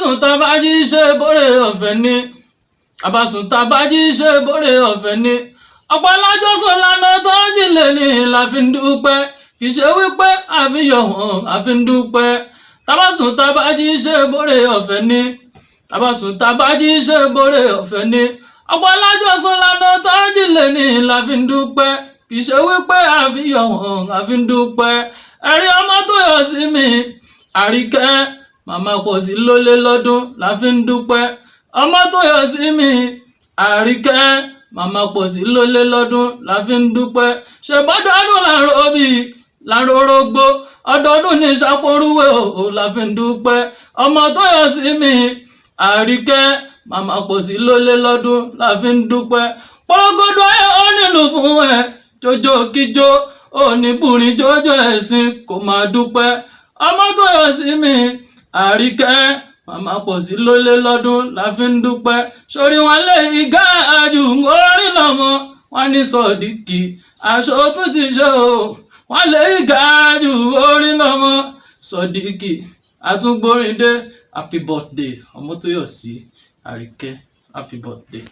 sùn tá bá jí ṣe bóre ọ̀fẹ́ ni àbásùn tá bá jí ṣe bóre ọ̀fẹ́ ni ọ̀pọ̀ alájọsùn lánàá tó jìnlẹ̀ ní la fi ń dúpẹ́ kì í ṣe wípé àfihàn hàn àfi ń dúpẹ́ tábàsùn tá bá jí ṣe bóre ọ̀fẹ́ ni tábàsùn tá bá jí ṣe bóre ọ̀fẹ́ ni ọ̀pọ̀ alájọsùn lánàá tó jìnlẹ̀ ní la fi ń dúpẹ́ kì í ṣe wípé àfihàn hàn àfi ń dúpẹ́ ẹ̀rí ọmọ tó yọ sí mi Àríkẹ́ màmá pọ̀ sí lólé lọ́dún la fi ń dúpẹ́ ọmọ tó yọ sí mi Àríkẹ́ màmá pọ̀ sí lólé lọ́dún la fi ń dúpẹ́ ṣe bọ́dọọdún làárọ̀ bí làárọ̀ orógbó ọdọọdún ní Ṣàpọ̀rúwé o la fi ń dúpẹ́ ọmọ tó yọ sí mi Àríkẹ́ màmá pọ̀ sí lólé lọ́dún la fi ń dúpẹ́ pọ́gọ́dọ̀ ẹ̀ ó nílùú fún ẹ jójó kíjó oníbùrín jójó ẹ̀sìn kò máa dúpẹ́ ọmọ tó yọ sí mi Àríkẹ́ màmá pọ̀ sí lólé lọ́dún la fi ń dúpẹ́ sórí wọn lé igá àjù orin lọ́mọ wọn ní Sodiq aṣọ tún ti ṣe o wọn lé igá àjù orin lọ́mọ Sodiq àtúngbórin dé happy birthday ọmọ tó yọ sí Àríkẹ́ happy birthday.